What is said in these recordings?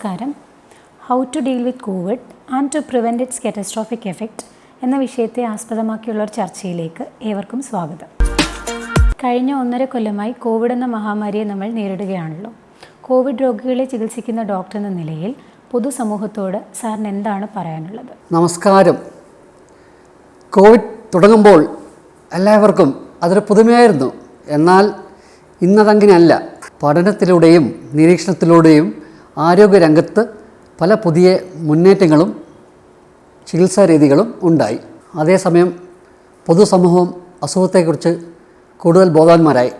നമസ്കാരം. How to deal with COVID and to prevent its catastrophic effect എന്ന വിഷയത്തെ ആസ്പദമാക്കിയുള്ള ഒരു ചർച്ചയിലേക്ക് ഏവർക്കും സ്വാഗതം. കഴിഞ്ഞ 1.5 കൊല്ലമായി കോവിഡ് എന്ന മഹാമാരിയെ നമ്മൾ നേരിടുകയാണല്ലോ. കോവിഡ് രോഗികളെ ചികിത്സിക്കുന്ന ഡോക്ടർ എന്ന നിലയിൽ പൊതുസമൂഹത്തോട് സാറിന് എന്താണ് പറയാനുള്ളത്? നമസ്കാരം. കോവിഡ് തുടങ്ങുമ്പോൾ എല്ലാവർക്കും അതൊരു പുതുമയായിരുന്നു. എന്നാൽ ഇന്നതങ്ങനെയല്ല. പഠനത്തിലൂടെയും നിരീക്ഷണത്തിലൂടെയും ആരോഗ്യരംഗത്ത് പല പുതിയ മുന്നേറ്റങ്ങളും ചികിത്സാ രീതികളും ഉണ്ടായി. അതേസമയം പൊതുസമൂഹം അസുഖത്തെക്കുറിച്ച് കൂടുതൽ ബോധവാന്മാരായി.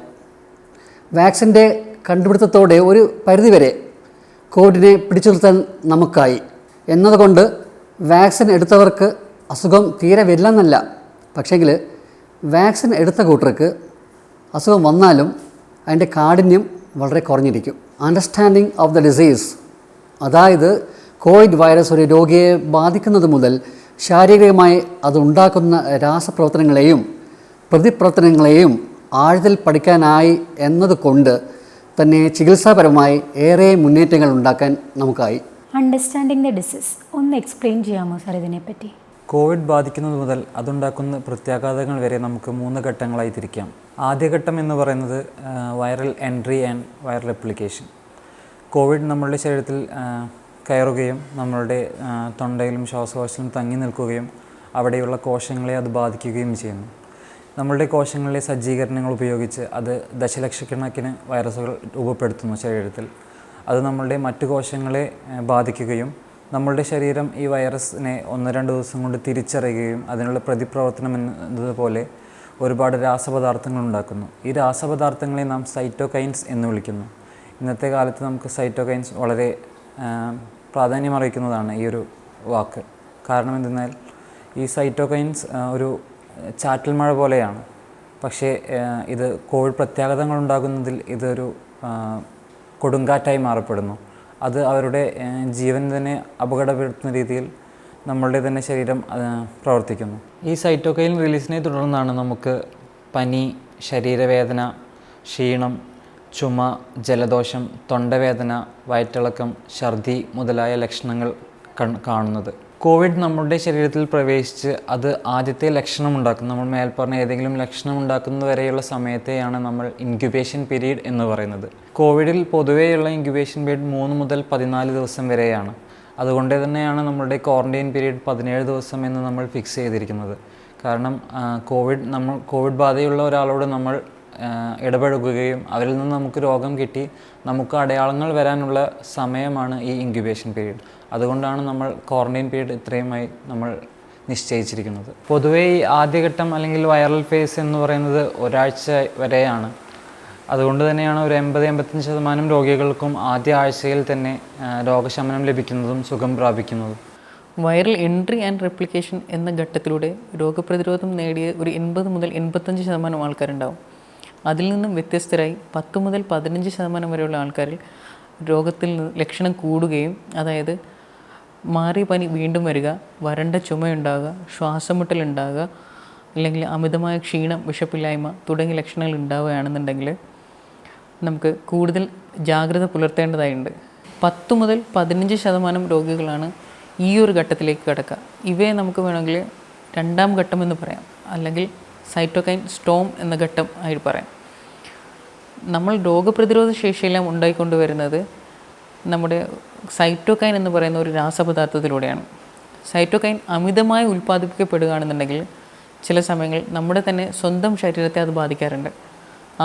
വാക്സിൻ്റെ കണ്ടുപിടുത്തത്തോടെ ഒരു പരിധിവരെ കോവിഡിനെ പിടിച്ചു നിർത്താൻ നമുക്കായി എന്നതുകൊണ്ട് വാക്സിൻ എടുത്തവർക്ക് അസുഖം തീരെ വരില്ലെന്നല്ല. പക്ഷേങ്കിൽ വാക്സിൻ എടുത്ത കൂട്ടർക്ക് അസുഖം വന്നാലും അതിൻ്റെ കാഠിന്യം വളരെ കുറഞ്ഞിരിക്കും. അണ്ടർസ്റ്റാൻഡിങ് ഓഫ് ദ ഡിസീസ്, അതായത് കോവിഡ് വൈറസ് ഒരു രോഗിയെ ബാധിക്കുന്നത് മുതൽ ശാരീരികമായി അതുണ്ടാക്കുന്ന രാസപ്രവർത്തനങ്ങളെയും പ്രതിപ്രവർത്തനങ്ങളെയും ആഴത്തിൽ പഠിക്കാനായി എന്നതുകൊണ്ട് തന്നെ ചികിത്സാപരമായി ഏറെ മുന്നേറ്റങ്ങൾ ഉണ്ടാക്കാൻ നമുക്കായി. അണ്ടർസ്റ്റാൻഡിങ് ദ ഡിസീസ് ഒന്ന് എക്സ്പ്ലെയിൻ ചെയ്യാമോ സാർ ഇതിനെപ്പറ്റി? കോവിഡ് ബാധിക്കുന്നത് മുതൽ അതുണ്ടാക്കുന്ന പ്രത്യാഘാതങ്ങൾ വരെ നമുക്ക് 3 ഘട്ടങ്ങളായി തിരിക്കാം. ആദ്യഘട്ടം എന്ന് പറയുന്നത് viral entry and viral replication. Covid നമ്മളുടെ ശരീരത്തിൽ കയറുകയും നമ്മളുടെ തൊണ്ടയിലും ശ്വാസകോശത്തിലും തങ്ങി നിൽക്കുകയും അവിടെയുള്ള കോശങ്ങളെ അത് ബാധിക്കുകയും ചെയ്യുന്നു. നമ്മളുടെ കോശങ്ങളിലെ സജ്ജീകരണങ്ങൾ ഉപയോഗിച്ച് അത് ദശലക്ഷക്കണക്കിന് വൈറസുകൾ രൂപപ്പെടുത്തുന്നു ശരീരത്തിൽ. അത് നമ്മളുടെ മറ്റു കോശങ്ങളെ ബാധിക്കുകയും നമ്മളുടെ ശരീരം ഈ വൈറസിനെ 1-2 ദിവസം കൊണ്ട് തിരിച്ചറിയുകയും അതിനുള്ള പ്രതിപ്രവർത്തനം എന്നതുപോലെ ഒരുപാട് രാസപദാർത്ഥങ്ങൾ ഉണ്ടാക്കുന്നു. ഈ രാസപദാർത്ഥങ്ങളെ നാം സൈറ്റോകൈൻസ് എന്ന് വിളിക്കുന്നു. ഇന്നത്തെ കാലത്ത് നമുക്ക് സൈറ്റോകൈൻസ് വളരെ പ്രാധാന്യമർഹിക്കുന്നതാണ് ഈ ഒരു വാക്ക്. കാരണം എന്തെന്നാൽ ഈ സൈറ്റോകൈൻസ് ഒരു ചാറ്റൽ മഴ പോലെയാണ്. പക്ഷേ ഇത് കോവിഡ് പ്രത്യാഘാതങ്ങൾ ഉണ്ടാകുന്നതിൽ ഇതൊരു കൊടുങ്കാറ്റായി മാറപ്പെടുന്നു. അത് അവരുടെ ജീവൻ തന്നെ അപകടപ്പെടുത്തുന്ന രീതിയിൽ നമ്മളുടെ തന്നെ ശരീരം പ്രവർത്തിക്കുന്നു. ഈ സൈറ്റോകൈൻ റിലീസിനെ തുടർന്നാണ് നമുക്ക് പനി, ശരീരവേദന, ക്ഷീണം, ചുമ, ജലദോഷം, തൊണ്ടവേദന, വയറ്റിളക്കം, ഛർദി മുതലായ ലക്ഷണങ്ങൾ കാണുന്നത്. കോവിഡ് നമ്മുടെ ശരീരത്തിൽ പ്രവേശിച്ച് അത് ആദ്യത്തെ ലക്ഷണമുണ്ടാക്കും. നമ്മൾ മേൽപ്പറഞ്ഞ ഏതെങ്കിലും ലക്ഷണമുണ്ടാക്കുന്നത് വരെയുള്ള സമയത്തെയാണ് നമ്മൾ ഇൻക്യുബേഷൻ പീരീഡ് എന്ന് പറയുന്നത്. കോവിഡിൽ പൊതുവെയുള്ള ഇൻക്യുബേഷൻ പീരീഡ് 3 മുതൽ 14 ദിവസം വരെയാണ്. അതുകൊണ്ട് തന്നെയാണ് നമ്മളുടെ ക്വാറൻറ്റൈൻ പീരീഡ് 17 ദിവസം എന്ന് നമ്മൾ ഫിക്സ് ചെയ്തിരിക്കുന്നത്. കാരണം കോവിഡ് ബാധയുള്ള ഒരാളോട് നമ്മൾ ഇടപഴകുകയും അവരിൽ നിന്ന് നമുക്ക് രോഗം കിട്ടി നമുക്ക് അടയാളങ്ങൾ വരാനുള്ള സമയമാണ് ഈ ഇൻക്യുബേഷൻ പീരീഡ്. അതുകൊണ്ടാണ് നമ്മൾ ക്വാറൻറ്റൈൻ പീരീഡ് ഇത്രയുമായി നമ്മൾ നിശ്ചയിച്ചിരിക്കുന്നത്. പൊതുവേ ഈ ആദ്യഘട്ടം അല്ലെങ്കിൽ വൈറൽ ഫേസ് എന്ന് പറയുന്നത് ഒരാഴ്ച വരെയാണ്. അതുകൊണ്ട് തന്നെയാണ് ഒരു 80-85% രോഗികൾക്കും ആദ്യ ആഴ്ചയിൽ തന്നെ രോഗശമനം ലഭിക്കുന്നതും സുഖം പ്രാപിക്കുന്നതും. വൈറൽ എൻട്രി ആൻഡ് റെപ്ലിക്കേഷൻ എന്ന ഘട്ടത്തിലൂടെ രോഗപ്രതിരോധം നേടിയ ഒരു 80 മുതൽ 85% ആൾക്കാരുണ്ടാവും. അതിൽ നിന്നും വ്യത്യസ്തരായി 10 മുതൽ 15% വരെയുള്ള ആൾക്കാരിൽ രോഗത്തിൽ നിന്ന് ലക്ഷണം കൂടുകയും, അതായത് മാറിയ പനി വീണ്ടും വരിക, വരണ്ട ചുമയുണ്ടാകുക, ശ്വാസമുട്ടലുണ്ടാകുക, അല്ലെങ്കിൽ അമിതമായ ക്ഷീണം, വിശപ്പില്ലായ്മ തുടങ്ങിയ ലക്ഷണങ്ങൾ ഉണ്ടാവുകയാണെന്നുണ്ടെങ്കിൽ നമുക്ക് കൂടുതൽ ജാഗ്രത പുലർത്തേണ്ടതായിട്ടുണ്ട്. 10 മുതൽ 15% രോഗികളാണ് ഈ ഒരു ഘട്ടത്തിലേക്ക് കിടക്കുക. ഇവയെ നമുക്ക് വേണമെങ്കിൽ 2ാം ഘട്ടം എന്ന് പറയാം, അല്ലെങ്കിൽ സൈറ്റോകൈൻ സ്റ്റോം എന്ന ഘട്ടം ആയി പറയാം. നമ്മൾ രോഗപ്രതിരോധ ശേഷിയെല്ലാം ഉണ്ടായിക്കൊണ്ടുവരുന്നത് നമ്മുടെ സൈറ്റോകൈൻ എന്ന് പറയുന്ന ഒരു രാസപദാർത്ഥത്തിലൂടെയാണ്. സൈറ്റോകൈൻ അമിതമായി ഉൽപ്പാദിപ്പിക്കപ്പെടുകയാണെന്നുണ്ടെങ്കിൽ ചില സമയങ്ങളിൽ നമ്മുടെ തന്നെ സ്വന്തം ശരീരത്തെ അത് ബാധിക്കാറുണ്ട്.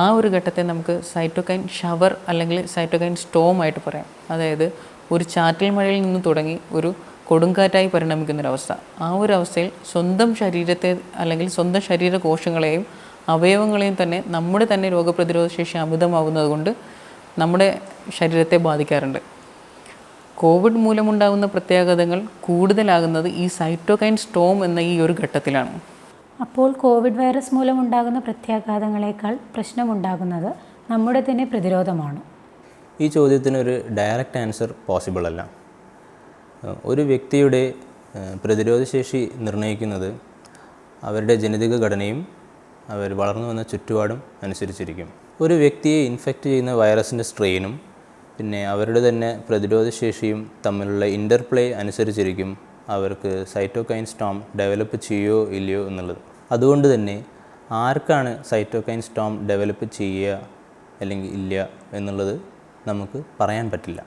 ആ ഒരു ഘട്ടത്തെ നമുക്ക് സൈറ്റോകൈൻ ഷവർ അല്ലെങ്കിൽ സൈറ്റോകൈൻ സ്റ്റോം ആയിട്ട് പറയാം. അതായത് ഒരു ചാറ്റൽ മഴയിൽ നിന്ന് തുടങ്ങി ഒരു കൊടുങ്കാറ്റായി പരിണമിക്കുന്നൊരവസ്ഥ. ആ ഒരു അവസ്ഥയിൽ സ്വന്തം ശരീരത്തെ അല്ലെങ്കിൽ സ്വന്തം ശരീരകോശങ്ങളെയും അവയവങ്ങളെയും തന്നെ നമ്മുടെ തന്നെ രോഗപ്രതിരോധ ശേഷി അമിതമാകുന്നത് കൊണ്ട് നമ്മുടെ ശരീരത്തെ ബാധിക്കാറുണ്ട്. കോവിഡ് മൂലമുണ്ടാകുന്ന പ്രത്യാഘാതങ്ങൾ കൂടുതലാകുന്നത് ഈ സൈറ്റോകൈൻ സ്റ്റോം എന്ന ഈ ഒരു ഘട്ടത്തിലാണ്. അപ്പോൾ കോവിഡ് വൈറസ് മൂലമുണ്ടാകുന്ന പ്രത്യാഘാതങ്ങളെക്കാൾ പ്രശ്നമുണ്ടാകുന്നത് നമ്മുടെ തന്നെ പ്രതിരോധമാണ്. ഈ ചോദ്യത്തിനൊരു ഡയറക്റ്റ് ആൻസർ പോസിബിൾ അല്ല. ഒരു വ്യക്തിയുടെ പ്രതിരോധശേഷി നിർണ്ണയിക്കുന്നത് അവരുടെ ജനിതക ഘടനയും അവർ വളർന്നു വന്ന ചുറ്റുപാടും അനുസരിച്ചിരിക്കും. ഒരു വ്യക്തിയെ ഇൻഫെക്റ്റ് ചെയ്യുന്ന വൈറസിൻ്റെ സ്ട്രെയിനും പിന്നെ അവരുടെ തന്നെ പ്രതിരോധശേഷിയും തമ്മിലുള്ള ഇൻ്റർപ്ലേ അനുസരിച്ചിരിക്കും അവർക്ക് സൈറ്റോകൈൻ സ്റ്റോം ഡെവലപ്പ് ചെയ്യുമോ ഇല്ലയോ എന്നുള്ളത്. അതുകൊണ്ട് തന്നെ ആർക്കാണ് സൈറ്റോകൈൻ സ്റ്റോം ഡെവലപ്പ് ചെയ്യുക അല്ലെങ്കിൽ ഇല്ല എന്നുള്ളത് നമുക്ക് പറയാൻ പറ്റില്ല.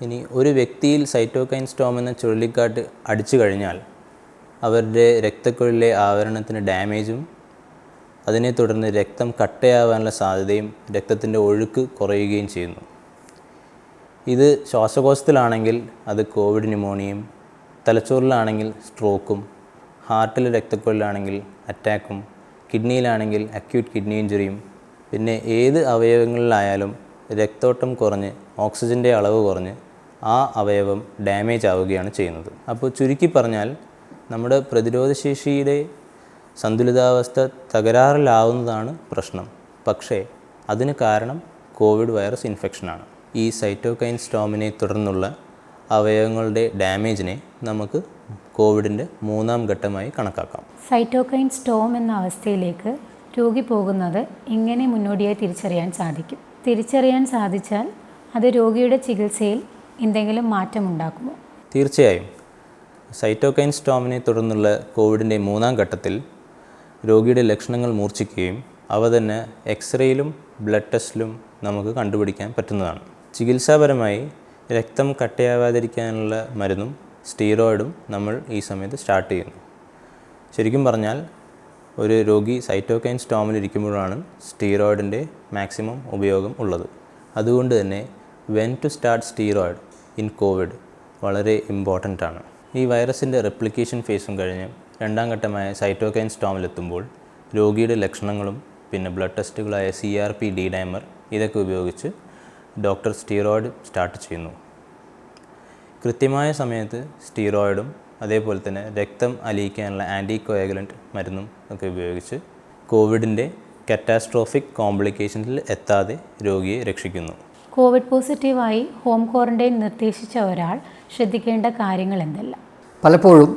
ഇനി ഒരു വ്യക്തിയിൽ സൈറ്റോകൈൻ സ്റ്റോം എന്ന ചുഴലിക്കാറ്റ് അടിച്ചു കഴിഞ്ഞാൽ അവരുടെ രക്തക്കുഴലിലെ ആവരണത്തിന് ഡാമേജും അതിനെ തുടർന്ന് രക്തം കട്ടയാവാനുള്ള സാധ്യതയും രക്തത്തിൻ്റെ ഒഴുക്ക് കുറയുകയും ചെയ്യുന്നു. ഇത് ശ്വാസകോശത്തിലാണെങ്കിൽ അത് കോവിഡ് ന്യൂമോണിയയും, തലച്ചോറിലാണെങ്കിൽ സ്ട്രോക്കും, ഹാർട്ടിലെ രക്തക്കുഴലിലാണെങ്കിൽ അറ്റാക്കും, കിഡ്നിയിലാണെങ്കിൽ അക്യൂട്ട് കിഡ്നി ഇഞ്ചുറിയും, പിന്നെ ഏത് അവയവങ്ങളിലായാലും രക്തോട്ടം കുറഞ്ഞ് ഓക്സിജൻ്റെ അളവ് കുറഞ്ഞ് ആ അവയവം ഡാമേജ് ആവുകയാണ് ചെയ്യുന്നത്. അപ്പോൾ ചുരുക്കി പറഞ്ഞാൽ നമ്മുടെ പ്രതിരോധശേഷിയുടെ സന്തുലിതാവസ്ഥ തകരാറിലാവുന്നതാണ് പ്രശ്നം. പക്ഷേ അതിന് കാരണം കോവിഡ് വൈറസ് ഇൻഫെക്ഷനാണ്. ഈ സൈറ്റോകൈൻ സ്റ്റോമിനെ തുടർന്നുള്ള അവയവങ്ങളുടെ ഡാമേജിനെ നമുക്ക് കോവിഡിൻ്റെ 3ാം ഘട്ടമായി കണക്കാക്കാം. സൈറ്റോകൈൻ സ്റ്റോം എന്ന അവസ്ഥയിലേക്ക് രോഗി പോകുന്നത് എങ്ങനെ മുന്നോടിയായി തിരിച്ചറിയാൻ സാധിക്കും? തിരിച്ചറിയാൻ സാധിച്ചാൽ അത് രോഗിയുടെ ചികിത്സയിൽ എന്തെങ്കിലും മാറ്റമുണ്ടാക്കുമോ? തീർച്ചയായും. സൈറ്റോകൈൻ സ്റ്റോമിനെ തുടർന്നുള്ള കോവിഡിൻ്റെ 3ാം ഘട്ടത്തിൽ രോഗിയുടെ ലക്ഷണങ്ങൾ മൂർച്ഛിക്കുകയും അവ തന്നെ എക്സ്റേയിലും ബ്ലഡ് ടെസ്റ്റിലും നമുക്ക് കണ്ടുപിടിക്കാൻ പറ്റുന്നതാണ്. ചികിത്സാപരമായി രക്തം കട്ടയാവാതിരിക്കാനുള്ള മരുന്നും സ്റ്റീറോയിഡും നമ്മൾ ഈ സമയത്ത് സ്റ്റാർട്ട് ചെയ്യുന്നു. ശരിക്കും പറഞ്ഞാൽ ഒരു രോഗി സൈറ്റോകൈൻ സ്റ്റോമിലിരിക്കുമ്പോഴാണ് സ്റ്റീറോയിഡിൻ്റെ മാക്സിമം ഉപയോഗം ഉള്ളത്. അതുകൊണ്ട് തന്നെ when to start steroid in COVID വളരെ ഇമ്പോർട്ടൻ്റ് ആണ്. ഈ വൈറസിൻ്റെ റെപ്ലിക്കേഷൻ ഫേസും കഴിഞ്ഞ് 2ാം ഘട്ടമായ സൈറ്റോകൈൻ സ്റ്റോമിലെത്തുമ്പോൾ രോഗിയുടെ ലക്ഷണങ്ങളും പിന്നെ ബ്ലഡ് ടെസ്റ്റുകളായ CRP, D-ഡൈമർ ഇതൊക്കെ ഉപയോഗിച്ച് ഡോക്ടർ സ്റ്റീറോയിഡ് സ്റ്റാർട്ട് ചെയ്യുന്നു. കൃത്യമായ സമയത്ത് സ്റ്റീറോയിഡും അതേപോലെ തന്നെ രക്തം അലിയിക്കാനുള്ള ആൻറ്റികോയാഗുലൻറ്റ് മരുന്നും ഒക്കെ ഉപയോഗിച്ച് കോവിഡിൻ്റെ കാറ്റാസ്ട്രോഫിക് കോംപ്ലിക്കേഷൻസിൽ എത്താതെ രോഗിയെ രക്ഷിക്കുന്നു. കോവിഡ് പോസിറ്റീവായി ഹോം ക്വാറന്റൈൻ നിർദ്ദേശിച്ച ഒരാൾ ശ്രദ്ധിക്കേണ്ട കാര്യങ്ങൾ എന്തെല്ലാം? പലപ്പോഴും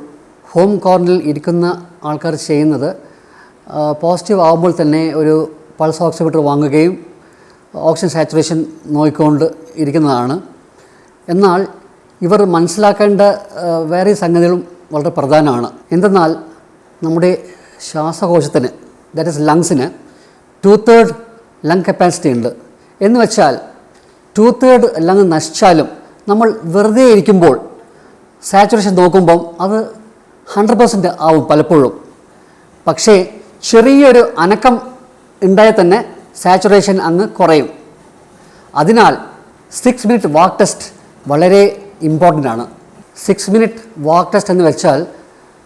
ഹോം ക്വാറന്റൈനിൽ ഇരിക്കുന്ന ആൾക്കാർ ചെയ്യുന്നത് പോസിറ്റീവ് ആകുമ്പോൾ തന്നെ ഒരു പൾസ് ഓക്സിമീറ്റർ വാങ്ങുകയും ഓക്സിജൻ സാച്ചുറേഷൻ നോക്കിക്കൊണ്ട് ഇരിക്കുന്നതാണ്. എന്നാൽ ഇവർ മനസ്സിലാക്കേണ്ട വേറെ സംഗതികളും വളരെ പ്രധാനമാണ്. എന്തെന്നാൽ നമ്മുടെ ശ്വാസകോശത്തിന്, ദാറ്റ് ഈസ് ലങ്സിന് 2/3 ലങ് കപ്പാസിറ്റി ഉണ്ട്. എന്ന് വെച്ചാൽ 2/3 ലങ് നശിച്ചാലും നമ്മൾ വെറുതെ ഇരിക്കുമ്പോൾ സാച്ചുറേഷൻ നോക്കുമ്പം അത് 100% ആവും പലപ്പോഴും. പക്ഷേ ചെറിയൊരു അനക്കം ഉണ്ടായാൽ തന്നെ സാച്ചുറേഷൻ അങ്ങ് കുറയും. അതിനാൽ 6 മിനിറ്റ് വാക്ക് ടെസ്റ്റ് വളരെ ഇമ്പോർട്ടൻ്റ് ആണ്. 6 മിനിറ്റ് വാക്ക് ടെസ്റ്റ് എന്ന് വെച്ചാൽ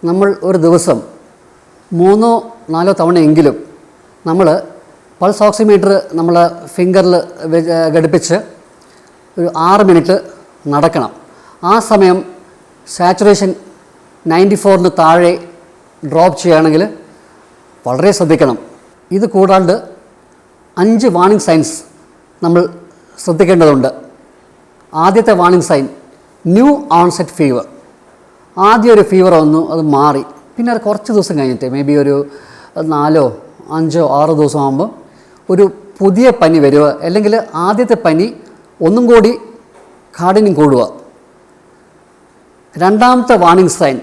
നമ്മൾ ഒരു ദിവസം 3-4 തവണയെങ്കിലും നമ്മൾ പൾസ് ഓക്സിമീറ്റർ നമ്മൾ ഫിംഗറിൽ ഘടിപ്പിച്ച് ഒരു 6 മിനിറ്റ് നടക്കണം. ആ സമയം സാച്ചുറേഷൻ 94-ന് താഴെ ഡ്രോപ്പ് ചെയ്യുകയാണെങ്കിൽ വളരെ ശ്രദ്ധിക്കണം. ഇത് കൂടാണ്ട് 5 വാർണിംഗ് സൈൻസ് നമ്മൾ ശ്രദ്ധിക്കേണ്ടതുണ്ട്. ആദ്യത്തെ warning sign new onset fever. ആദ്യം ഒരു ഫീവർ വന്നു, അത് മാറി, പിന്നെ അത് കുറച്ച് ദിവസം കഴിഞ്ഞിട്ട് മേ ബി ഒരു 4, 5, 6 ദിവസം ആകുമ്പോൾ ഒരു പുതിയ പനി വരിക, അല്ലെങ്കിൽ ആദ്യത്തെ പനി ഒന്നും കൂടി കാഠിന്യം കൂടുക. രണ്ടാമത്തെ warning sign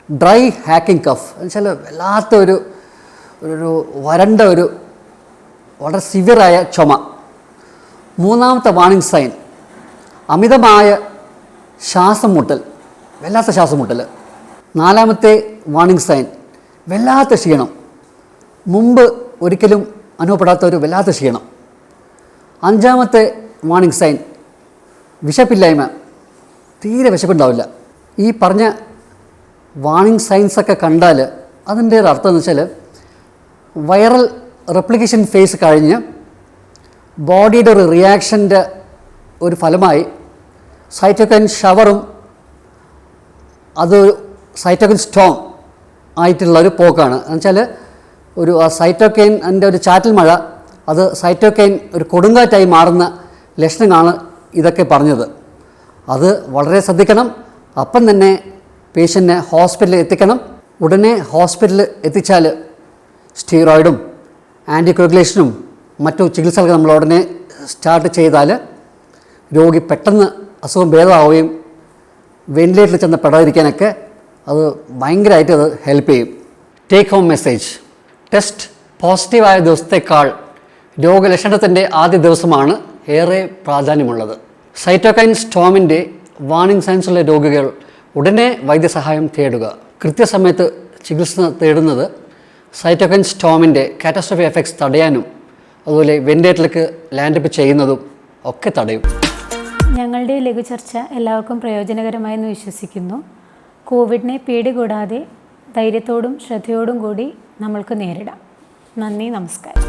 dry hacking cough എന്ന് വെച്ചാൽ വല്ലാത്ത ഒരു വരണ്ട ഒരു വളരെ സിവിയറായ ചുമ. മൂന്നാമത്തെ വാർണിംഗ് സൈൻ അമിതമായ ശ്വാസം മുട്ടൽ, വല്ലാത്ത ശ്വാസം മുട്ടൽ. നാലാമത്തെ വാർണിംഗ് സൈൻ വല്ലാത്ത ക്ഷീണം, മുമ്പ് ഒരിക്കലും അനുഭവപ്പെടാത്ത ഒരു വല്ലാത്ത ക്ഷീണം. അഞ്ചാമത്തെ വാർണിംഗ് സൈൻ വിശപ്പില്ലായ്മ, തീരെ വിശപ്പുണ്ടാവില്ല. ഈ പറഞ്ഞ വാർണിംഗ് സൈൻസൊക്കെ കണ്ടാൽ അതിൻ്റെ ഒരു അർത്ഥം എന്ന് വെച്ചാൽ വൈറൽ റെപ്ലിക്കേഷൻ ഫേസ് കഴിഞ്ഞ് ബോഡിയുടെ ഒരു റിയാക്ഷൻ്റെ ഒരു ഫലമായി സൈറ്റോകൈൻ ഷവറും അത് സൈറ്റോകൈൻ സ്റ്റോം ആയിട്ടുള്ള ഒരു പോക്കാണ്. എന്നുവെച്ചാൽ ഒരു സൈറ്റോകൈൻ്റെ ഒരു ചാറ്റൽ മഴ, അത് സൈറ്റോകൈൻ ഒരു കൊടുങ്കാറ്റായി മാറുന്ന ലക്ഷണങ്ങളാണ് ഇതൊക്കെ പറഞ്ഞത്. അത് വളരെ ശ്രദ്ധിക്കണം. അപ്പം തന്നെ പേഷ്യൻറ്റിനെ ഹോസ്പിറ്റലിൽ എത്തിക്കണം. ഉടനെ ഹോസ്പിറ്റലിൽ എത്തിച്ചാൽ സ്റ്റീറോയിഡും ആൻറ്റികോഗുലേഷനും മറ്റു ചികിത്സകൾ നമ്മൾ ഉടനെ സ്റ്റാർട്ട് ചെയ്താൽ രോഗി പെട്ടെന്ന് അസുഖം ഭേദമാവുകയും വെന്റിലേറ്ററിൽ ചെന്ന് പെടാതിരിക്കാനൊക്കെ അത് ഭയങ്കരമായിട്ട് അത് ഹെൽപ്പ് ചെയ്യും. ടേക്ക് ഹോം മെസ്സേജ്: ടെസ്റ്റ് പോസിറ്റീവായ ദിവസത്തേക്കാൾ രോഗലക്ഷണത്തിൻ്റെ ആദ്യ ദിവസമാണ് ഏറെ പ്രാധാന്യമുള്ളത്. സൈറ്റോകൈൻ സ്റ്റോമിൻ്റെ വാർണിംഗ് സയൻസുള്ള രോഗികൾ ഉടനെ വൈദ്യസഹായം തേടുക. കൃത്യസമയത്ത് ചികിത്സ തേടുന്നത് സൈറ്റോകൈൻ സ്റ്റോമിൻ്റെ കാറ്റസ്ട്രോഫി എഫക്ട്സ് തടയാനും അതുപോലെ വെന്റിലേറ്ററിലേക്ക് ലാൻഡപ്പ് ചെയ്യുന്നതും ഒക്കെ തടയും. ഞങ്ങളുടെ ലഘുചർച്ച എല്ലാവർക്കും പ്രയോജനകരമായെന്ന് വിശ്വസിക്കുന്നു. കോവിഡിനെ പേടികൂടാതെ ധൈര്യത്തോടും ശ്രദ്ധയോടും കൂടി നമ്മൾക്ക് നേരിടാം. നന്ദി, നമസ്കാരം.